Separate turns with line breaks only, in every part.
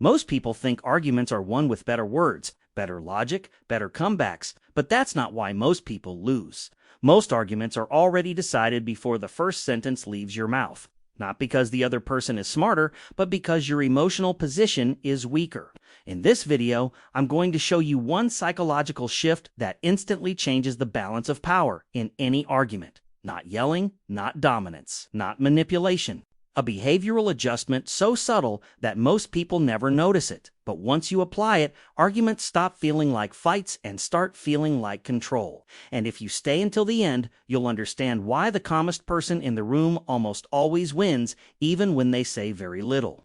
Most people think arguments are won with better words, better logic, better comebacks, but that's not why most people lose. Most arguments are already decided before the first sentence leaves your mouth. Not because the other person is smarter, but because your emotional position is weaker. In this video, I'm going to show you one psychological shift that instantly changes the balance of power in any argument. Not yelling, not dominance, not manipulation. A behavioral adjustment so subtle that most people never notice it. But once you apply it, arguments stop feeling like fights and start feeling like control. And if you stay until the end, you'll understand why the calmest person in the room almost always wins, even when they say very little.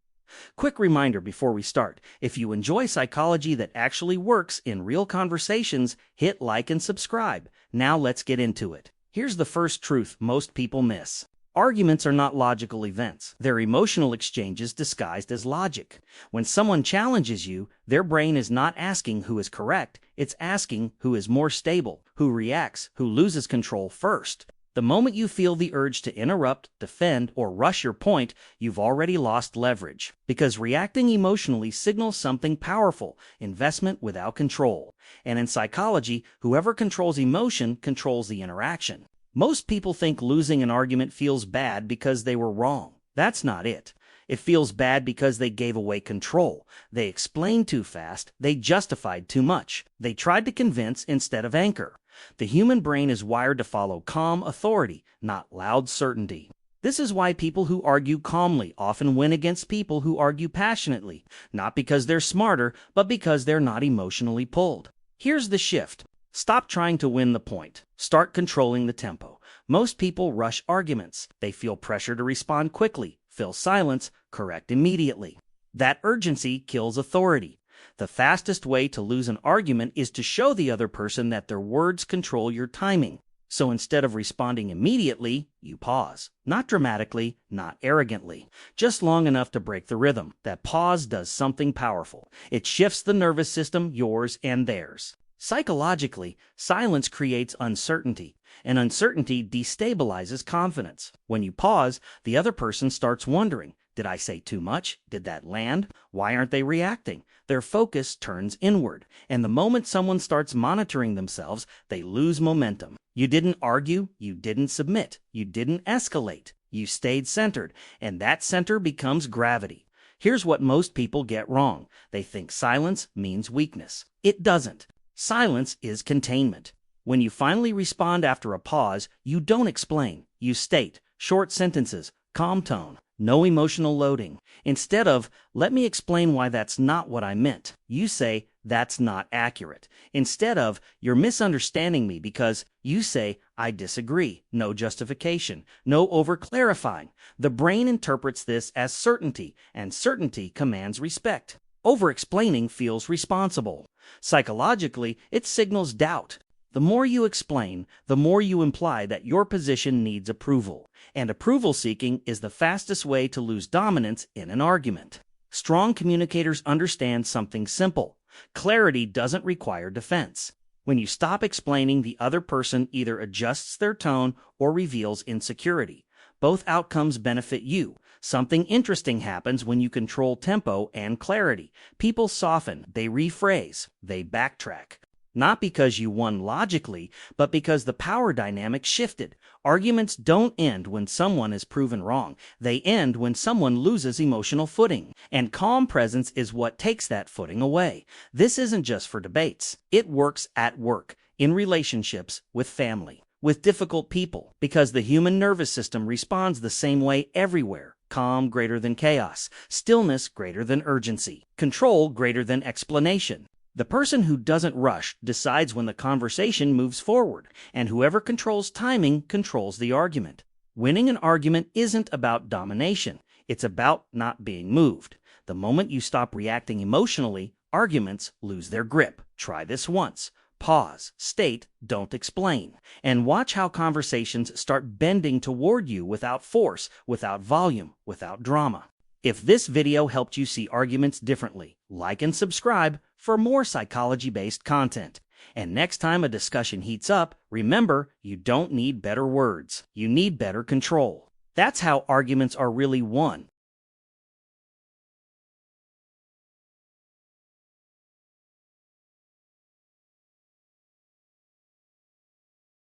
Quick reminder before we start, if you enjoy psychology that actually works in real conversations, hit like and subscribe. Now let's get into it. Here's the first truth most people miss. Arguments are not logical events. They're emotional exchanges disguised as logic. When someone challenges you, their brain is not asking who is correct, it's asking who is more stable, who reacts, who loses control first. The moment you feel the urge to interrupt, defend, or rush your point, you've already lost leverage. Because reacting emotionally signals something powerful, investment without control. And in psychology, whoever controls emotion controls the interaction. Most people think losing an argument feels bad because they were wrong. That's not it. It feels bad because they gave away control. They explained too fast. They justified too much. They tried to convince instead of anchor. The human brain is wired to follow calm authority, not loud certainty. This is why people who argue calmly often win against people who argue passionately, not because they're smarter, but because they're not emotionally pulled. Here's the shift. Stop trying to win the point. Start controlling the tempo. Most people rush arguments. They feel pressure to respond quickly, fill silence, correct immediately. That urgency kills authority. The fastest way to lose an argument is to show the other person that their words control your timing. So instead of responding immediately, you pause. Not dramatically, not arrogantly. Just long enough to break the rhythm. That pause does something powerful. It shifts the nervous system, yours and theirs. Psychologically, silence creates uncertainty, and uncertainty destabilizes confidence. When you pause, the other person starts wondering, did I say too much? Did that land? Why aren't they reacting? Their focus turns inward, and the moment someone starts monitoring themselves, they lose momentum. You didn't argue, you didn't submit, you didn't escalate, you stayed centered, and that center becomes gravity. Here's what most people get wrong. They think silence means weakness. It doesn't. Silence is containment. When you finally respond after a pause, you don't explain. You state short sentences, calm tone, no emotional loading. Instead of, let me explain why that's not what I meant, you say, that's not accurate. Instead of, you're misunderstanding me because, you say, I disagree. No justification, no over-clarifying. The brain interprets this as certainty, and certainty commands respect. Over-explaining feels responsible. Psychologically, it signals doubt. The more you explain, the more you imply that your position needs approval. And approval seeking is the fastest way to lose dominance in an argument. Strong communicators understand something simple. Clarity doesn't require defense. When you stop explaining, the other person either adjusts their tone or reveals insecurity. Both outcomes benefit you. Something interesting happens when you control tempo and clarity. People soften, they rephrase, they backtrack. Not because you won logically, but because the power dynamic shifted. Arguments don't end when someone is proven wrong. They end when someone loses emotional footing. And calm presence is what takes that footing away. This isn't just for debates. It works at work, in relationships, with family, with difficult people, because the human nervous system responds the same way everywhere. Calm greater than chaos, stillness greater than urgency, control greater than explanation. The person who doesn't rush decides when the conversation moves forward, and whoever controls timing controls the argument. Winning an argument isn't about domination, it's about not being moved. The moment you stop reacting emotionally, arguments lose their grip. Try this once. Pause, state, don't explain, and watch how conversations start bending toward you without force, without volume, without drama. If this video helped you see arguments differently, like and subscribe for more psychology-based content. And next time a discussion heats up, remember, you don't need better words. You need better control. That's how arguments are really won,